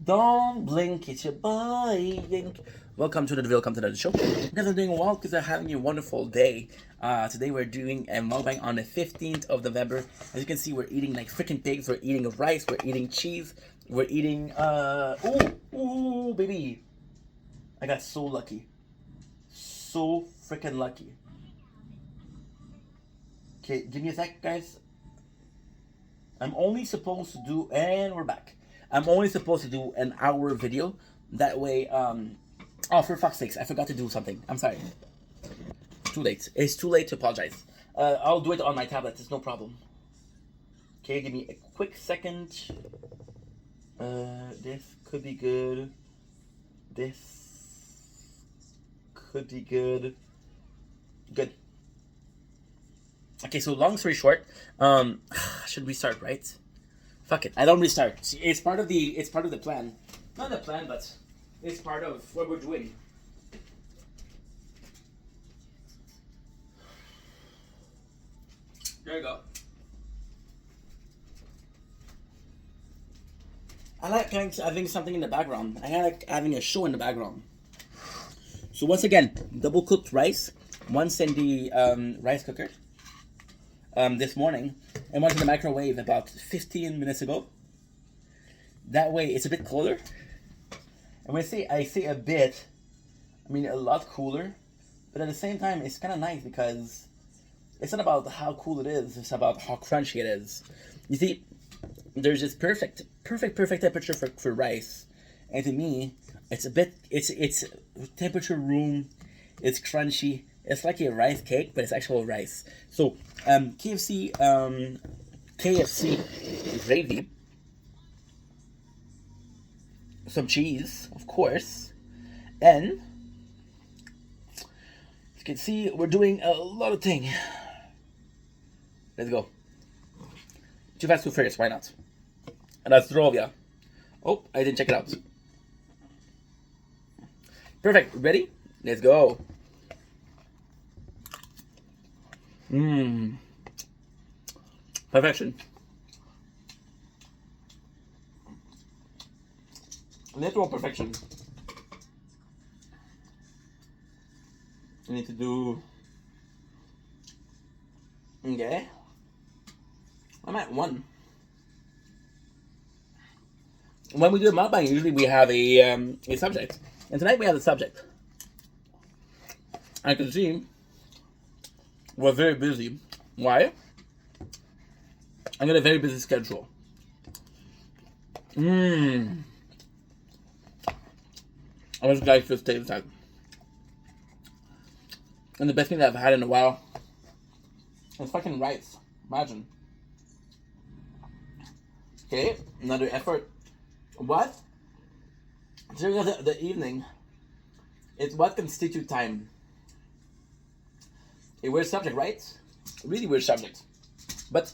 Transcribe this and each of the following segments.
Don't blink, it's your boy. Yink. Welcome to the show. You guys are doing well because they're having a wonderful day. Today we're doing a mukbang on the 15th of November. As you can see, we're eating like freaking pigs. We're eating rice. We're eating cheese. We're eating ooh, baby. I got so lucky. So freaking lucky. Okay, give me a sec, guys. I'm only supposed to do, and we're back. I'm only supposed to do an hour video. That way, oh, for fuck's sakes, I forgot to do something. I'm sorry. Too late. It's too late to apologize. I'll do it on my tablet. It's no problem. Okay, give me a quick second. This could be good. This could be good. Good. Okay, so long story short, should we start, right? Fuck it, I don't restart. See, it's part of the plan. Not the plan, but it's part of what we're doing. There you go. I like having something in the background. I like having a show in the background. So once again, double cooked rice. Once in the rice cooker. This morning, and went to the microwave about 15 minutes ago. That way, it's a bit cooler. And when I say a bit, I mean a lot cooler. But at the same time, it's kind of nice because it's not about how cool it is. It's about how crunchy it is. You see, there's this perfect temperature for rice, and to me, it's temperature room. It's crunchy. It's like a rice cake, but it's actual rice. So, KFC gravy, some cheese, of course, and you can see we're doing a lot of things. Let's go. Too fast, too furious. Why not? And that's Zdrovia. Oh, I didn't check it out. Perfect. Ready? Let's go. Perfection. Literal perfection. I need to do. Okay. I'm at 1. When we do a mukbang, usually we have a subject, and tonight we have a subject. I can see we're very busy. Why? I got a very busy schedule. I was guys just taste that. And the best thing that I've had in a while is fucking rice. Imagine. Okay, another effort. What? During the evening, it's what constitute time. A weird subject, right? A really weird subject. But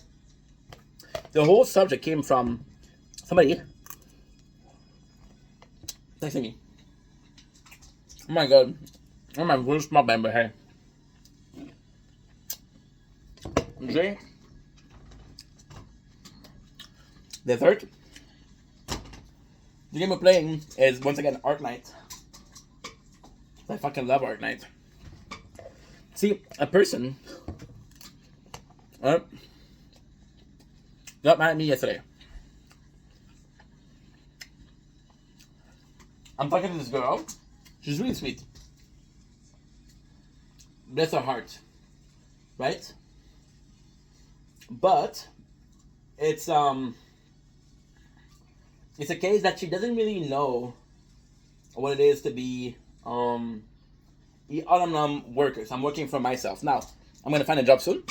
the whole subject came from somebody texting me. Oh my god. Oh my goodness, my bad, but hey. Okay. The third. The game we're playing is once again Art Night. I fucking love Art Night. See, a person got mad at me yesterday. I'm talking to this girl. She's really sweet. Bless her heart. Right? But it's a case that she doesn't really know what it is to be workers. I'm working for myself. Now, I'm going to find a job soon.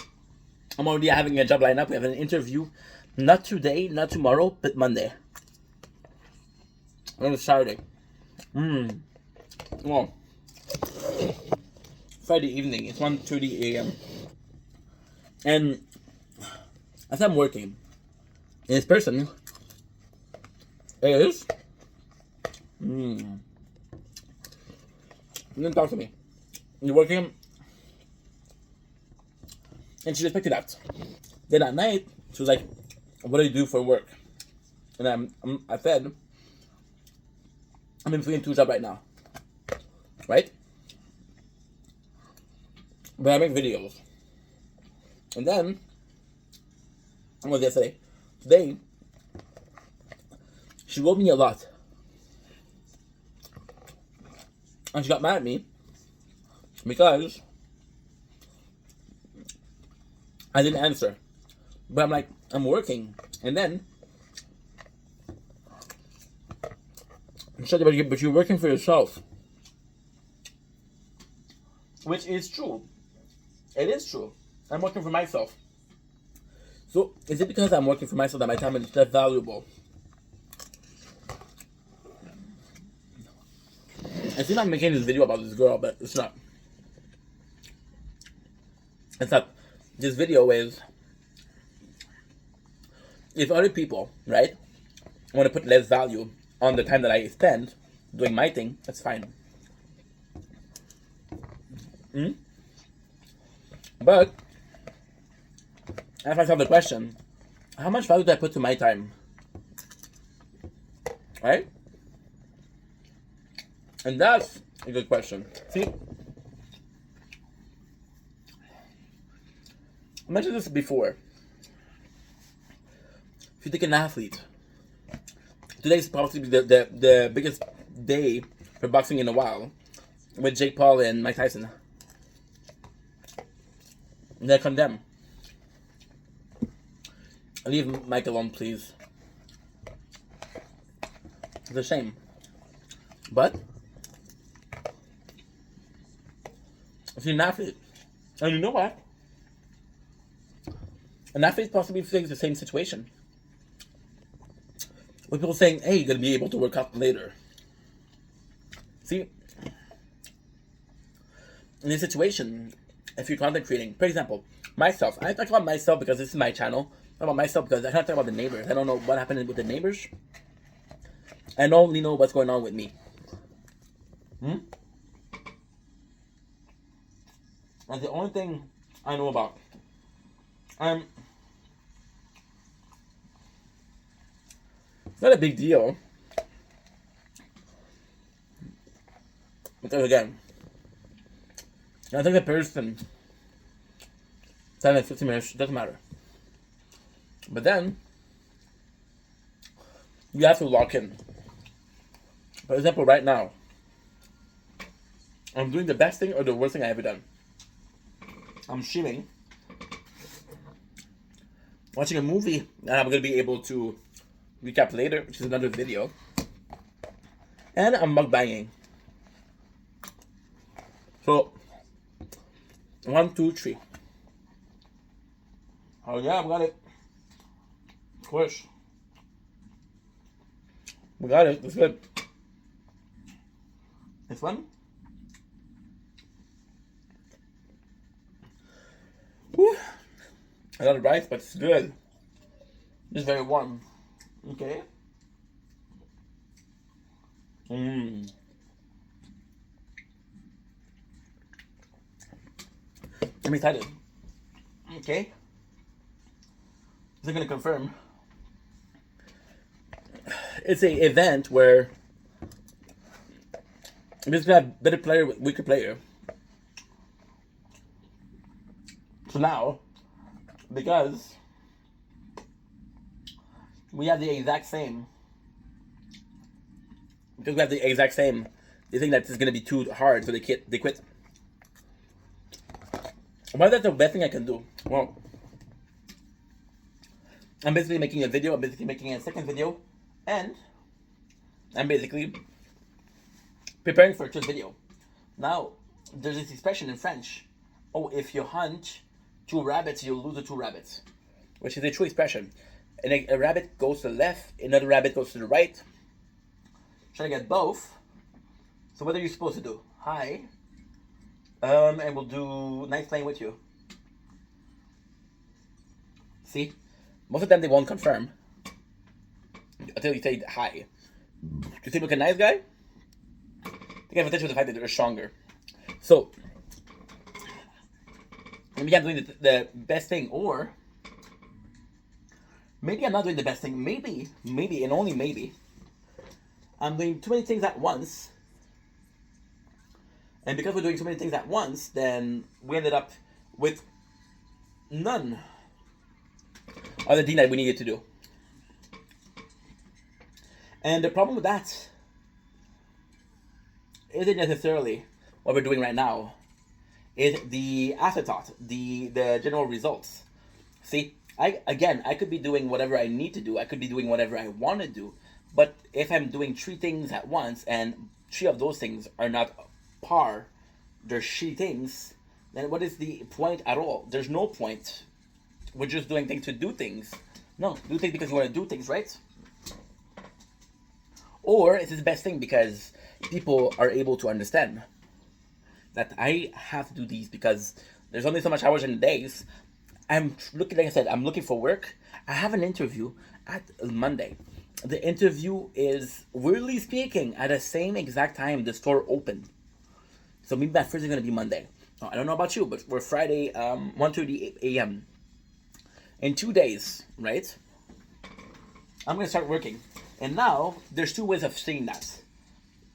I'm already having a job lined up. We have an interview, not today, not tomorrow, but Monday. On Saturday. Well, Friday evening. It's 1:30 a.m. And as I'm working, this person is didn't talk to me. You're working, and she respected that. Then at night, she was like, "What do you do for work?" And I said, I'm in between two jobs right now, right? But I make videos, and then what was yesterday? Today, she wrote me a lot, and she got mad at me because I didn't answer. But I'm like, I'm working, and then she said, but you're working for yourself, which is true. It is true. I'm working for myself. So is it because I'm working for myself that my time is less valuable? I think I'm making this video about this girl, but it's not. It's not. This video is if other people, right, want to put less value on the time that I spend doing my thing, that's fine. But I ask myself the question, how much value do I put to my time? Right? And that's a good question. See, I mentioned this before. If you take an athlete, today's probably the biggest day for boxing in a while, with Jake Paul and Mike Tyson. And they're condemned. Leave Mike alone, please. It's a shame. But if you're an athlete, and you know what? An athlete possibly faces the same situation. With people saying, hey, you're going to be able to work out later. See, in this situation, if you're content creating, for example, myself, I talk about myself because this is my channel. I talk about myself because I can't talk about the neighbors. I don't know what happened with the neighbors. I only know what's going on with me. That's the only thing I know about. It's not a big deal. Because again, I think the person 10 and 15 minutes doesn't matter. But then you have to lock in. For example, right now, I'm doing the best thing or the worst thing I ever done. I'm streaming, watching a movie, and I'm gonna be able to recap later, which is another video. And I'm mukbanging. So 1, 2, 3. Oh yeah, I got it. Of course. We got it. It's good. It's fun. Whew. A lot of rice, but it's good. It's very warm. Okay. I'm excited. Okay. I'm gonna confirm. It's a event where I'm just gonna have better player with weaker player. So now, because we have the exact same, they think that it's gonna be too hard, so they quit. Why is that the best thing I can do? Well, I'm basically making a video, I'm basically making a second video, and I'm basically preparing for a third video. Now, there's this expression in French, oh, if you hunt 2 rabbits, you'll lose the 2 rabbits, which is a true expression. And a rabbit goes to the left, another rabbit goes to the right. Try to get both. So what are you supposed to do? Hi. And we'll do nice playing with you. See? Most of them they won't confirm until you say hi. You seem like a nice guy? They have attention to the fact that they're stronger. So maybe I'm doing the best thing, or maybe I'm not doing the best thing. Maybe, and only maybe, I'm doing too many things at once. And because we're doing so many things at once, then we ended up with none of the thing that we needed to do. And the problem with that isn't necessarily what we're doing right now. It's the afterthought, the general results. See, I could be doing whatever I need to do. I could be doing whatever I want to do. But if I'm doing three things at once and three of those things are not par, they're shitty things, then what is the point at all? There's no point. We're just doing things to do things. No, do things because you want to do things, right? Or it's the best thing because people are able to understand that I have to do these because there's only so much hours in the days. I'm looking, like I said, I'm looking for work. I have an interview at Monday. The interview is, weirdly speaking, at the same exact time the store opened. So maybe that first is going to be Monday. I don't know about you, but we're Friday, 1:30 a.m. In 2 days, right? I'm going to start working. And now, there's two ways of saying that.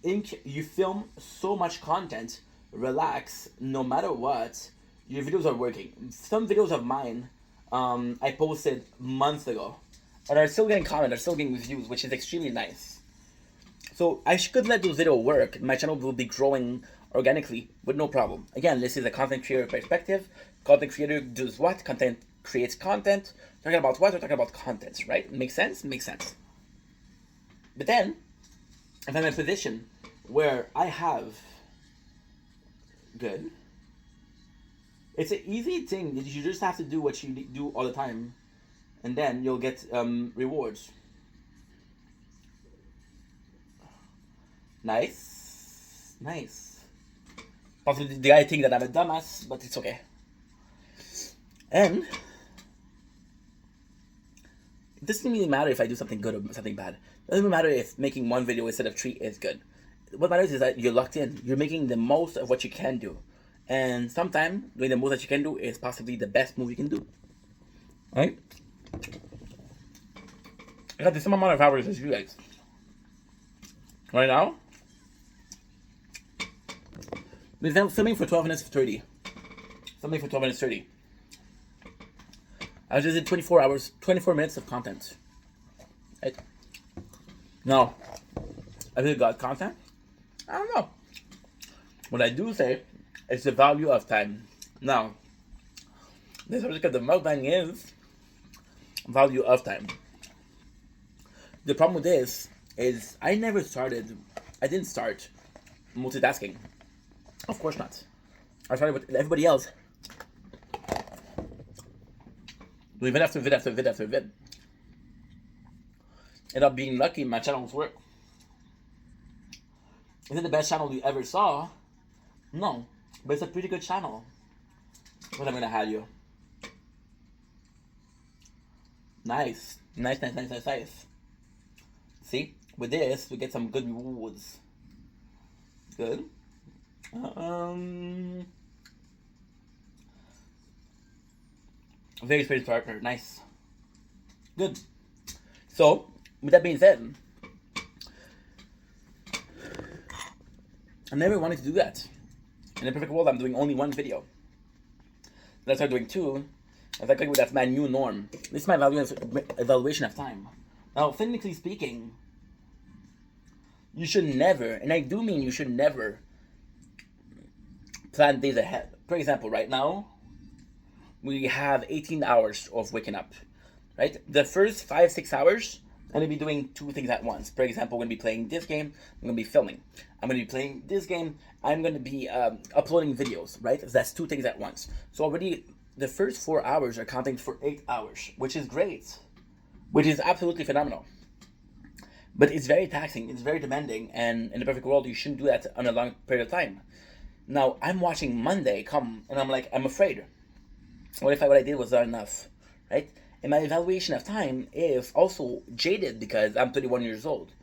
You film so much content, relax, no matter what, your videos are working. Some videos of mine, I posted months ago, and are still getting comments, are still getting views, which is extremely nice. So I could let those videos work. My channel will be growing organically with no problem. Again, this is a content creator perspective. Content creator does what? Content creates content. Talking about what? We're talking about content, right? Makes sense? Makes sense. But then, if I'm in a position where I have good, it's an easy thing. You just have to do what you do all the time, and then you'll get rewards. Nice, nice. Possibly the guy think that I'm a dumbass, but it's okay. And it doesn't really matter if I do something good or something bad. It doesn't matter if making one video instead of three is good. What matters is that you're locked in. You're making the most of what you can do. And sometimes doing the most that you can do is possibly the best move you can do. Right? I got the same amount of hours as you guys. Right now, we've been filming for 12 minutes 30. Filming for 12 minutes 30. I just did 24 minutes of content. Right? Now, I really got content? I don't know. What I do say is the value of time. Now, this is because the mukbang is value of time. The problem with this is I didn't start multitasking. Of course not. I started with everybody else. Doing vid after vid after vid after vid. Ended up being lucky my channels work. Is it the best channel you ever saw? No. But it's a pretty good channel. What I'm gonna have you. Nice. Nice. See? With this, we get some good rewards. Good. Very experienced partner. Nice. Good. So, with that being said, I never wanted to do that. In the perfect world, I'm doing only one video. Then I started doing two. I was like, that's my new norm. This is my evaluation of time. Now, technically speaking, you should never, and I do mean you should never, plan days ahead. For example, right now, we have 18 hours of waking up, right? The first 5-6 hours, I'm going to be doing two things at once. For example, I'm going to be playing this game, I'm going to be filming. I'm going to be playing this game, I'm going to be uploading videos, right? That's two things at once. So already, the first 4 hours are counting for 8 hours, which is great, which is absolutely phenomenal. But it's very taxing, it's very demanding, and in the perfect world, you shouldn't do that on a long period of time. Now, I'm watching Monday come, and I'm like, I'm afraid. What if what I did was not enough, right? And my evaluation of time is also jaded because I'm 31 years old.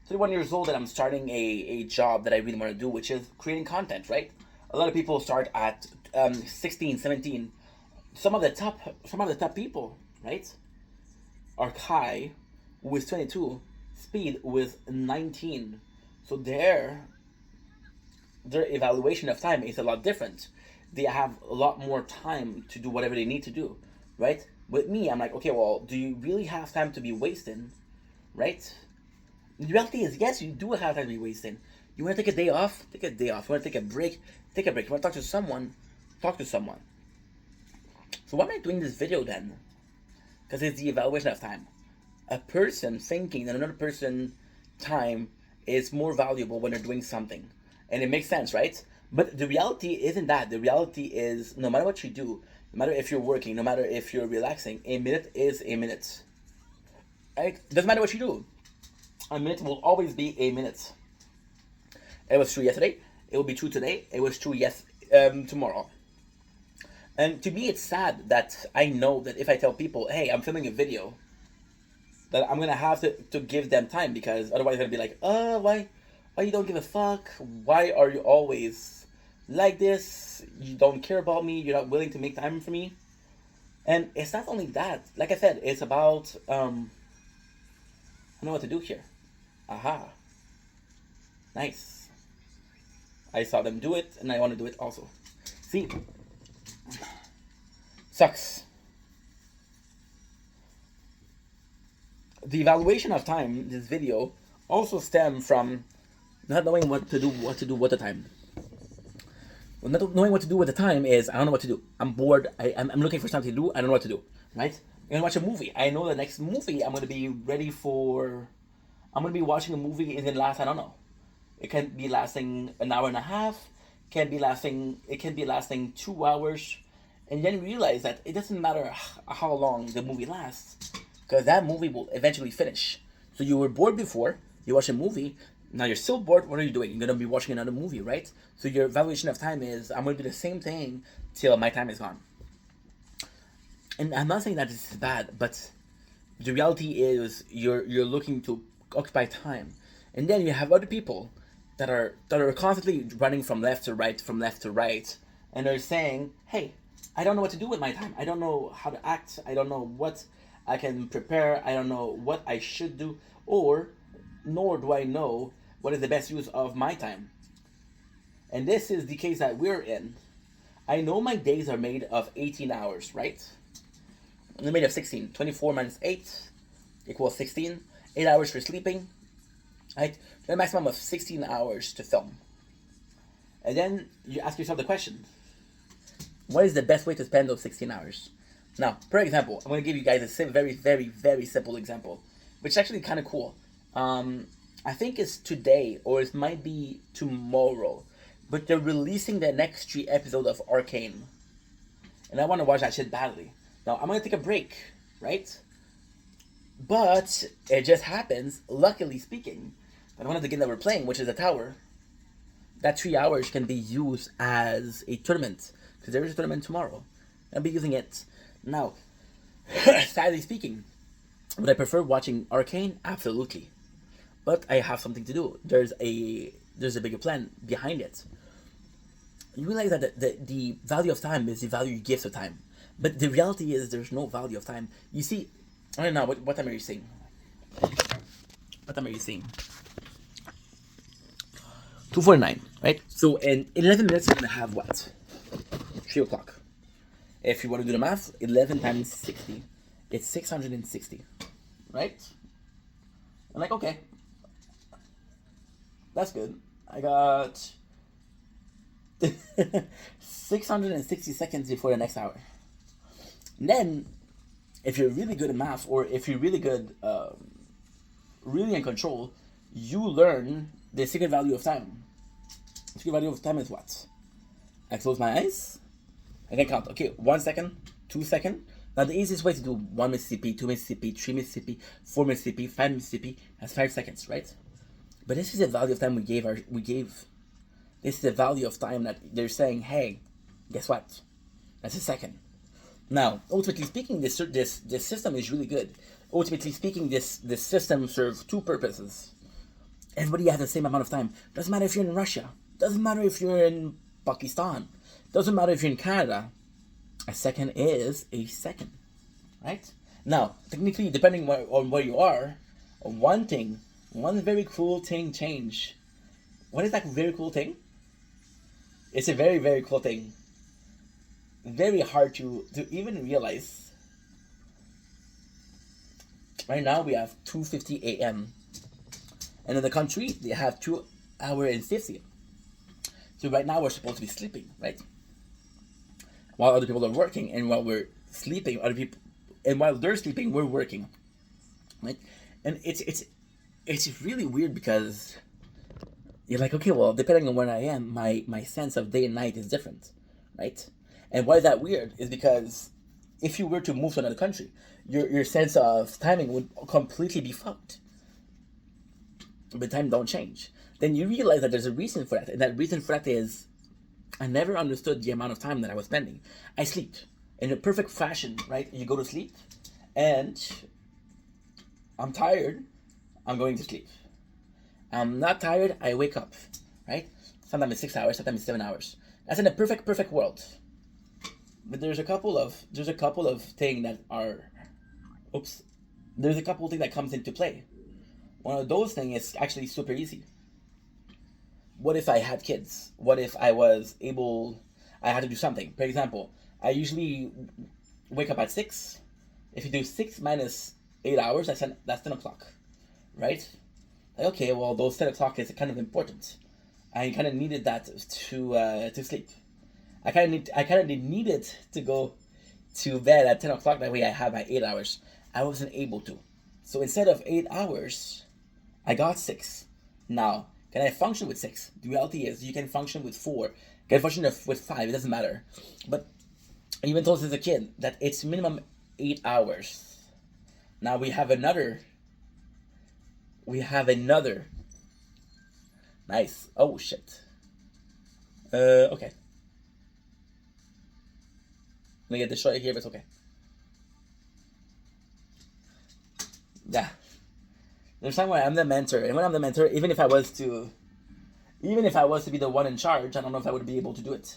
31 years old and I'm starting a job that I really want to do, which is creating content, right? A lot of people start at 16, 17. Some of the top people, right, are Kai, who is 22, speed was 19. So their evaluation of time is a lot different. They have a lot more time to do whatever they need to do, right? With me, I'm like, okay, well, do you really have time to be wasting, right? The reality is, yes, you do have time to be wasting. You want to take a day off? Take a day off. You want to take a break? Take a break. You want to talk to someone? Talk to someone. So why am I doing this video then? Because it's the evaluation of time. A person thinking that another person's time is more valuable when they're doing something. And it makes sense, right? But the reality isn't that. The reality is, no matter what you do, no matter if you're working, no matter if you're relaxing, a minute is a minute. Right? It doesn't matter what you do. A minute will always be a minute. It was true yesterday. It will be true today. It was true tomorrow. And to me, it's sad that I know that if I tell people, hey, I'm filming a video, that I'm going to have to give them time, because otherwise they're going to be like, why you don't give a fuck? Why are you always like this? You don't care about me. You're not willing to make time for me. And it's not only that. Like I said, it's about, I know what to do here. Aha. Nice. I saw them do it, and I want to do it also. See? Sucks. The evaluation of time, this video, also stemmed from not knowing what to do with the time. Well, not knowing what to do with the time is, I don't know what to do. I'm bored. I'm looking for something to do. I don't know what to do. Right? I'm gonna watch a movie. I know the next movie I'm gonna be ready for. I'm gonna be watching a movie in the last, I don't know. It can be lasting an hour and a half. It can be lasting 2 hours. And then you realize that it doesn't matter how long the movie lasts, because that movie will eventually finish. So you were bored before, you watch a movie, now you're still bored, what are you doing? You're going to be watching another movie, right? So your evaluation of time is, I'm going to do the same thing till my time is gone. And I'm not saying that this is bad, but the reality is you're looking to occupy time. And then you have other people that are constantly running from left to right, and they're saying, hey, I don't know what to do with my time. I don't know how to act. I don't know what I can prepare. I don't know what I should do, nor do I know what is the best use of my time. And this is the case that we're in. I know my days are made of 18 hours, right? They're made of 16. 24 minus 8 equals 16. 8 hours for sleeping, right? A maximum of 16 hours to film. And then you ask yourself the question, what is the best way to spend those 16 hours? Now, for example, I'm going to give you guys a very, very, very simple example, which is actually kind of cool. I think it's today, or it might be tomorrow, but they're releasing the next 3 episodes of Arcane. And I want to watch that shit badly. Now, I'm going to take a break, right? But it just happens, luckily speaking, that one of the games that we're playing, which is a tower, that 3 hours can be used as a tournament, because there is a tournament tomorrow. I'll be using it. Now, sadly speaking, would I prefer watching Arcane? Absolutely. But I have something to do. There's a bigger plan behind it. You realize that the value of time is the value you give to time. But the reality is there's no value of time. You see, I don't know, what time are you seeing? What time are you seeing? 2:49, right? So in 11 minutes, you're going to have what? 3 o'clock. If you want to do the math, 11 times 60. It's 660, right? I'm like, okay. That's good. I got 660 seconds before the next hour. And then, if you're really good at math, or if you're really good, really in control, you learn the secret value of time. The secret value of time is what? I close my eyes, I can count. Okay, 1 second, 2 seconds. Now the easiest way to do 1 Mississippi, 2 Mississippi, 3 Mississippi, 4 Mississippi, 5 Mississippi, that's 5 seconds, right? But this is the value of time we gave. This is the value of time that they're saying, hey, guess what? That's a second. Now, ultimately speaking, this system is really good. Ultimately speaking, this system serves 2 purposes. Everybody has the same amount of time. Doesn't matter if you're in Russia. Doesn't matter if you're in Pakistan. Doesn't matter if you're in Canada. A second is a second, right? Now, technically, depending on where you are, one thing one very cool thing change. What is that very cool thing? It's a very, very cool thing. Very hard to even realize. Right now we have 2:50 a.m. and in the country they have 2 hour and 50. So right now we're supposed to be sleeping, right? While other people are working, and while we're sleeping, other people, and while they're sleeping, we're working, right? And it's really weird because you're like, okay, well, depending on where I am, my sense of day and night is different, right? And why is that weird is because if you were to move to another country, your sense of timing would completely be fucked. But time don't change. Then you realize that there's a reason for that, and that reason for that is I never understood the amount of time that I was spending. I sleep in a perfect fashion, right? You go to sleep, and I'm tired, I'm going to sleep. I'm not tired, I wake up, right? Sometimes it's 6 hours, sometimes it's 7 hours. That's in a perfect world. But there's a couple of things that are, there's a couple of things that comes into play. One of those things is actually super easy. What if I had kids? What if I had to do something? For example, I usually wake up at 6. If you do 6 minus 8 hours, that's 10 o'clock, right? Like, okay, well, those 10 o'clock is kind of important. I kind of needed that to sleep. I kind of needed to go to bed at 10 o'clock. That way I have my 8 hours. I wasn't able to. So instead of 8 hours, I got 6. Now, can I function with 6? The reality is you can function with 4. You can function with 5. It doesn't matter. But I even told as a kid that it's minimum 8 hours. Now we have another. Nice. Oh, shit. Okay. Let me get the shot here, but it's okay. Yeah. There's time where I'm the mentor, and when I'm the mentor, even if I was to be the one in charge, I don't know if I would be able to do it.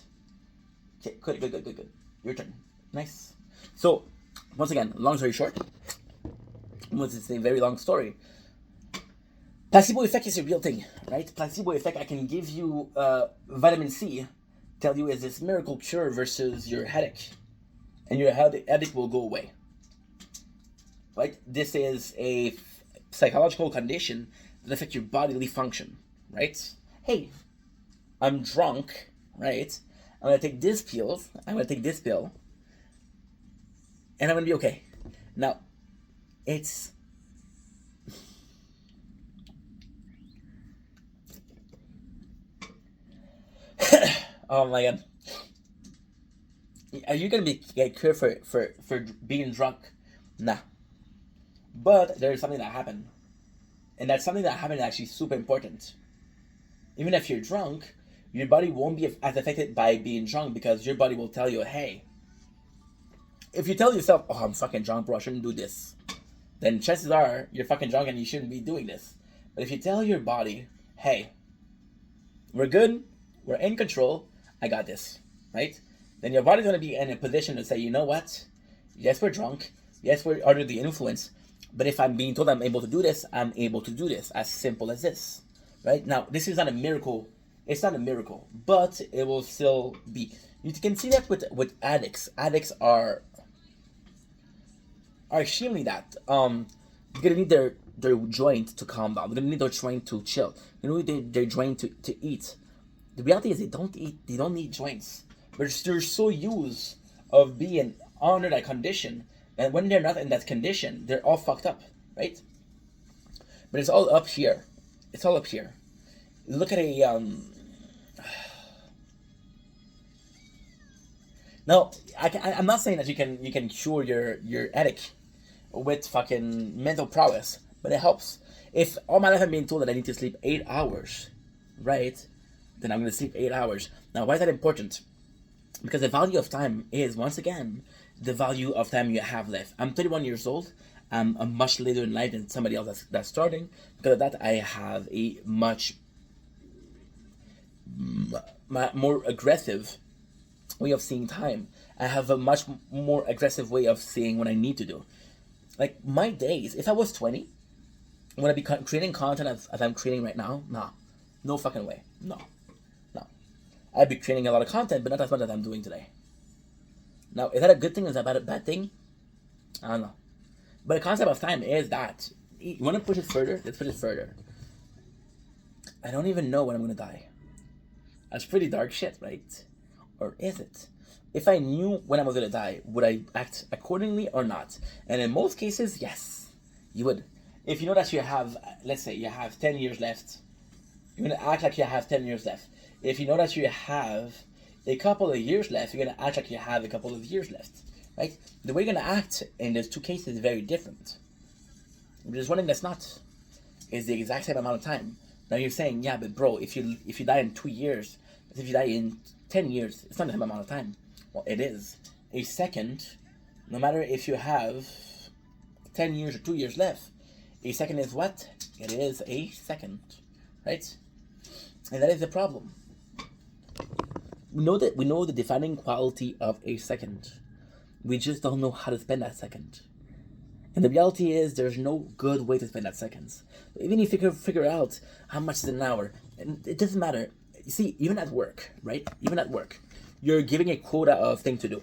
Okay, good. Your turn. Nice. So, once again, long story short, it's a very long story. Placebo effect is a real thing, right? Placebo effect, I can give you vitamin C, tell you is this miracle cure versus your headache, and your headache will go away. Right? This is a psychological condition that affects your bodily function, right? Hey, I'm drunk, right? I'm gonna take this pill, and I'm gonna be okay. Now, it's oh my god. Are you gonna get cured for being drunk? Nah. But there is something that happened. And that something that happened is actually super important. Even if you're drunk, your body won't be as affected by being drunk because your body will tell you, hey, if you tell yourself, oh, I'm fucking drunk, bro, I shouldn't do this, then chances are you're fucking drunk and you shouldn't be doing this. But if you tell your body, hey, we're good, we're in control, I got this, right? Then your body's going to be in a position to say, you know what? Yes, we're drunk. Yes, we're under the influence. But if I'm being told I'm able to do this, I'm able to do this. As simple as this, right? Now, this is not a miracle. It's not a miracle, but it will still be. You can see that with addicts. Addicts are extremely that. You're gonna need their joint to calm down. They're gonna need their joint to chill. You know, their joint to eat. The reality is they don't eat. They don't need joints. But they're so used of being under that condition. And when they're not in that condition, they're all fucked up, right? But it's all up here. It's all up here. Look at a Now, I'm not saying that you can cure your headache with fucking mental prowess, but it helps. If all my life I'm being told that I need to sleep 8 hours, right? Then I'm gonna sleep 8 hours. Now, why is that important? Because the value of time is, once again, the value of time you have left. I'm 31 years old. I'm much later in life than somebody else that's starting. Because of that, I have a much more aggressive way of seeing time. I have a much more aggressive way of seeing what I need to do. Like, my days, if I was 20, Would I be creating content as I'm creating right now? Nah. No fucking way. No. No. I'd be creating a lot of content, but not as much as I'm doing today. Now, is that a good thing? Is that a bad thing? I don't know. But the concept of time is that. You want to push it further? Let's push it further. I don't even know when I'm going to die. That's pretty dark shit, right? Or is it? If I knew when I was going to die, would I act accordingly or not? And in most cases, yes, you would. If you know that you have, let's say you have 10 years left, you're going to act like you have 10 years left. If you know that you have a couple of years left, you're going to act like you have a couple of years left, right? The way you're going to act in those two cases is very different. There's one thing that's not, is the exact same amount of time. Now you're saying, yeah, but bro, if you die in 2 years, if you die in 10 years, it's not the same amount of time. Well, it is. A second, no matter if you have 10 years or 2 years left, a second is what? It is a second, right? And that is the problem. We know the defining quality of a second. We just don't know how to spend that second. And the reality is there's no good way to spend that seconds. Even if you can figure out how much is an hour, and it doesn't matter. You see, even at work, right? Even at work, you're giving a quota of things to do.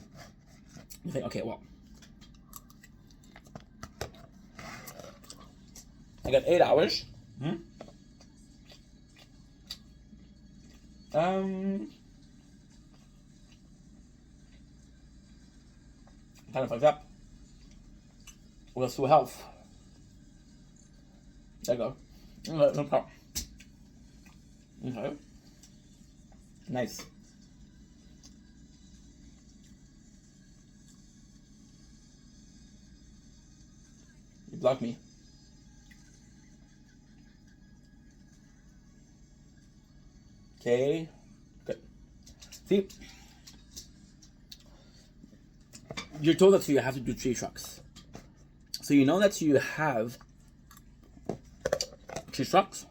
You think, okay, well, I got 8 hours. Kind of fucked up. Let's do health. There you go. No problem. Okay. Nice. You blocked me. Okay. Good. See, you're told that you have to do 3 trucks. So you know that you have 3 trucks.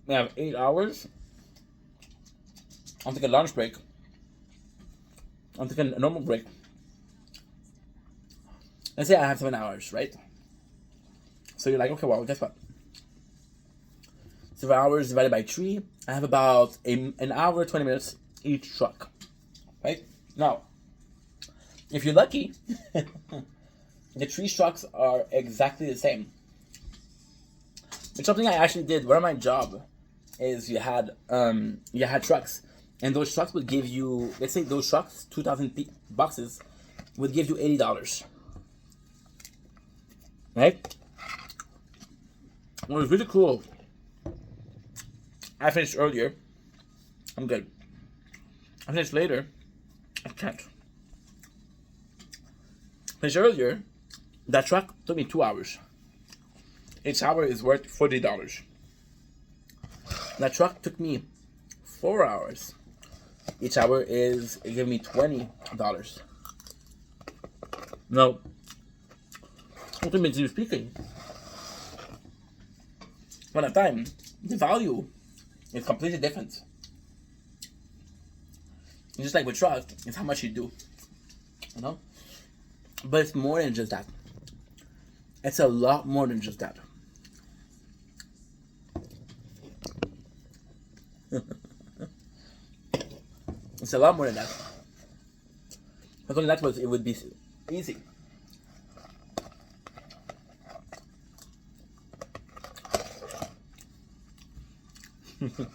We have 8 hours. I'll take a lunch break. I'll take a normal break. Let's say I have 7 hours, right? So you're like, okay, well, guess what? 7 hours divided by 3. I have about an hour, 20 minutes each truck, right? Now, if you're lucky, the 3 trucks are exactly the same. It's something I actually did. One of my job is you had trucks, and those trucks would give you, let's say those trucks, 2,000 boxes, would give you $80, right? Well, it was really cool. I finished earlier. I'm good. I finished later. I can't. Finished earlier. That truck took me 2 hours. Each hour is worth $40. That truck took me 4 hours. Each hour is giving me $20. Now, ultimately speaking, one at a time, the value is completely different. And just like with truck, it's how much you do, you know. But it's more than just that. It's a lot more than just that. It's a lot more than that. If only that was, it would be easy. The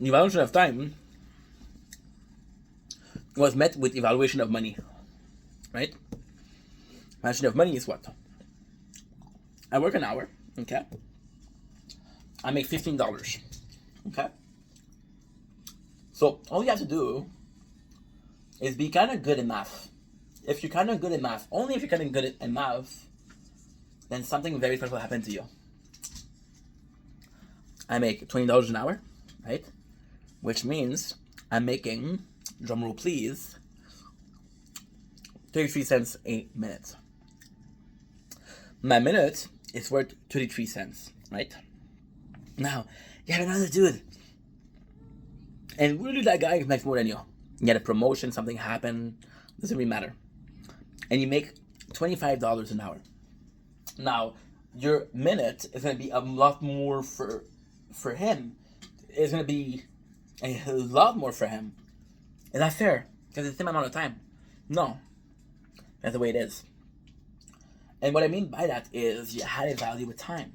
evaluation of time was met with evaluation of money, right? Evaluation of money is what? I work an hour, okay? I make $15, okay? So all you have to do is be kind of good in math. If you're kind of good in math, only if you're kind of good in math, then something very special happened to you. I make $20 an hour, right? Which means I'm making, drumroll please, 33 cents a minute. My minute is worth 33 cents, right? Now, you have another dude. And really that guy makes more than you. You get a promotion, something happened, doesn't really matter. And you make $25 an hour. Now, your minute is going to be a lot more for him. It's going to be a lot more for him. Is that fair? Because it's the same amount of time. No. That's the way it is. And what I mean by that is you had a value with time.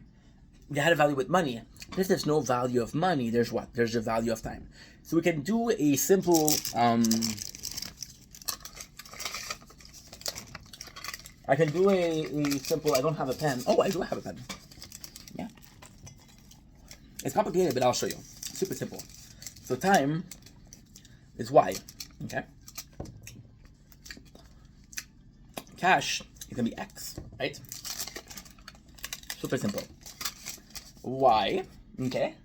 You had a value with money. If there's no value of money, there's what? There's the value of time. So we can do a simple I can do a simple, I don't have a pen. Oh, I do have a pen. Yeah. It's complicated, but I'll show you. Super simple. So time is Y, okay? Cash is gonna be X, right? Super simple. Y, okay?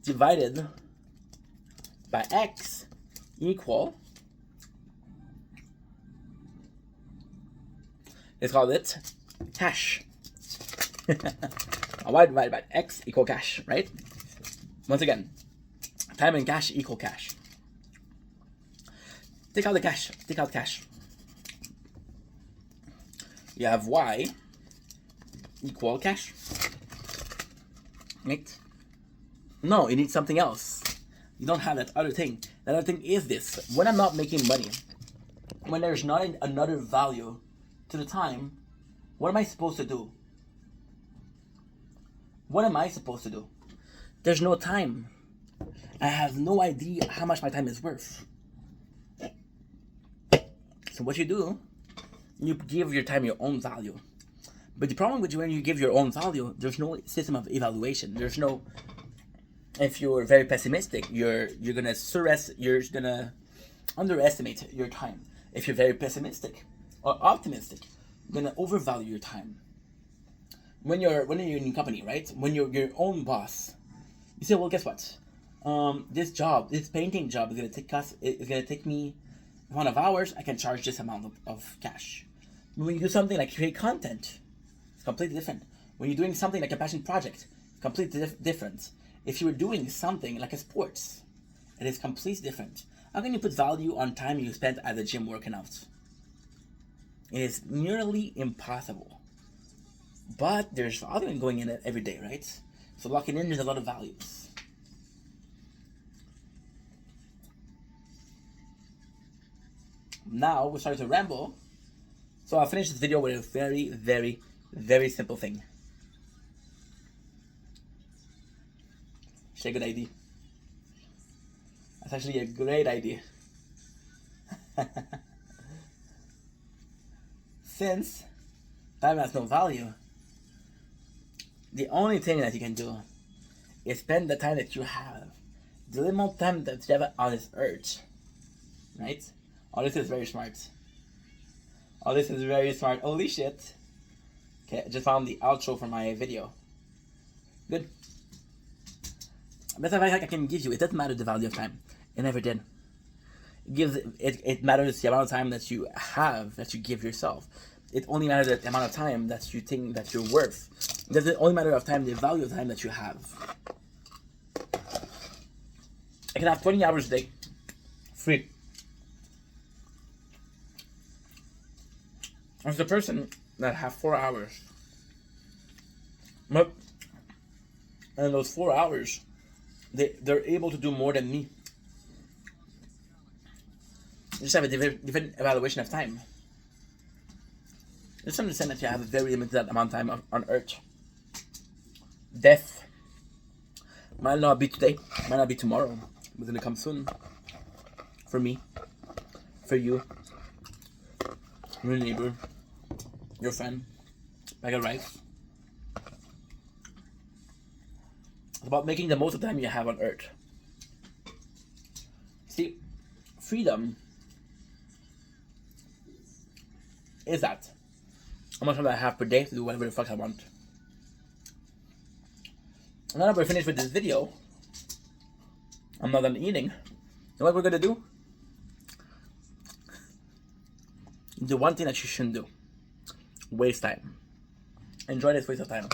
Divided by X equal, let's call it cash. Y divided by X equal cash, right? Once again, time and cash equal cash. Take out the cash. Take out cash. You have Y equal cash. Right? No, you need something else. You don't have that other thing. That other thing is this. When I'm not making money, when there's not another value to the time, what am I supposed to do? What am I supposed to do? There's no time. I have no idea how much my time is worth. So what you do, you give your time your own value. But the problem with when you give your own value, there's no system of evaluation. There's no, if you're very pessimistic, you're gonna underestimate your time. If you're very pessimistic or optimistic, you're gonna overvalue your time. When you're in a company, right? When you're your own boss, you say, well, guess what? This painting job is gonna take me a amount of hours. I can charge this amount of cash. When you do something like create content, it's completely different. When you're doing something like a passion project, it's completely different. If you were doing something like a sports, it is completely different. How can you put value on time you spent at the gym working out? It is nearly impossible. But there's value in going in it every day, right? So locking in, there's a lot of values. Now we're starting to ramble. So I'll finish this video with a very, very, very simple thing. Actually, a good idea. That's actually a great idea. Since time has no value, the only thing that you can do is spend the time that you have, the little time that you have on this earth, right? Oh, this is very smart. Oh, this is very smart. Holy shit. Okay, I just found the outro for my video. Good. Best advice I can give you, it doesn't matter the value of time. It never did. It matters the amount of time that you have, that you give yourself. It only matters the amount of time that you think that you're worth. It doesn't only matter of time, the value of time that you have. I can have 20 hours a day. Free. There's a person that have 4 hours. But in those 4 hours, they're able to do more than me. You just have a different evaluation of time. Just understand that you have a very limited amount of time on Earth. Death might not be today, might not be tomorrow, but it's gonna come soon. For me, for you, your neighbor, your friend, bag of rice. It's about making the most of the time you have on Earth. See, freedom is that how much time I have per day to do whatever the fuck I want. And now that we're finished with this video, I'm not done eating. You know what we're gonna do? The one thing that you shouldn't do. Waste time. Enjoy this waste of time.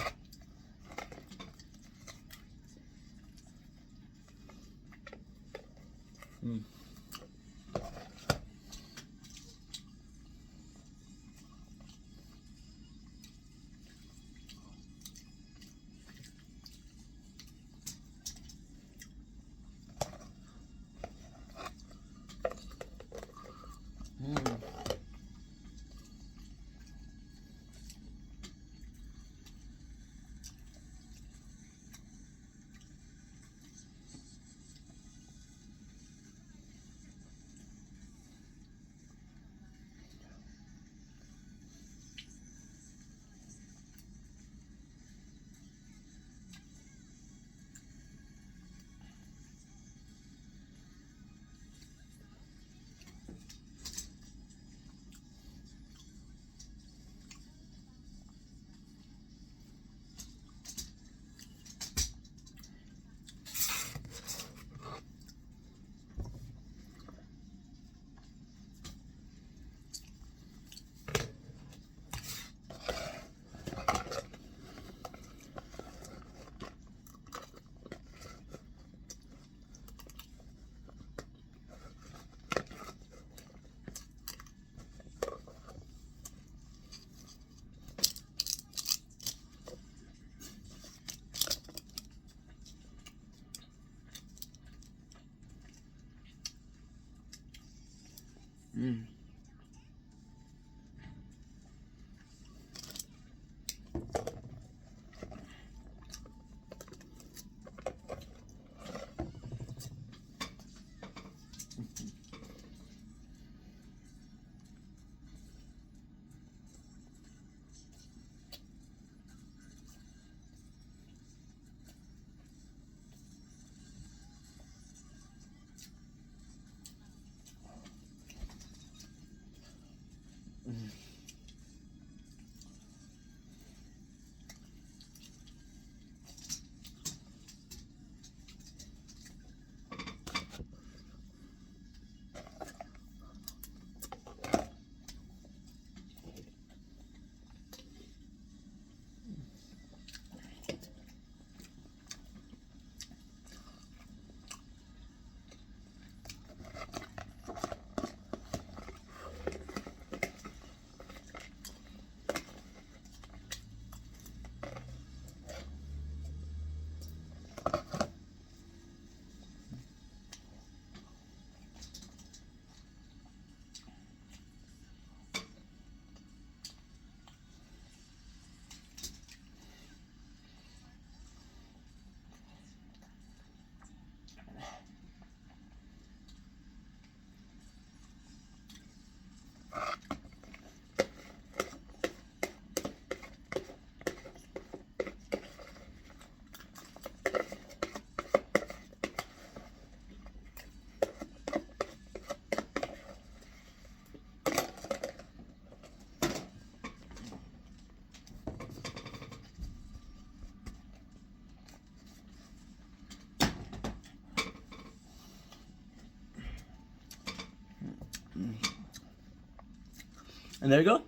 And there you go.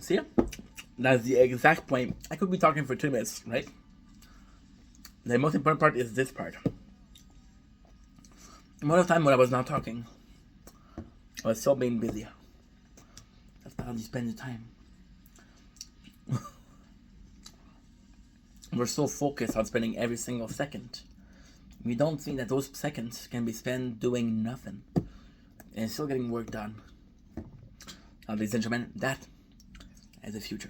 See? That's the exact point. I could be talking for 2 minutes, right? The most important part is this part. Most of the time when I was not talking, I was so being busy. That's not how you spend your time. We're so focused on spending every single second. We don't think that those seconds can be spent doing nothing and still getting work done. Ladies and gentlemen, that is the future.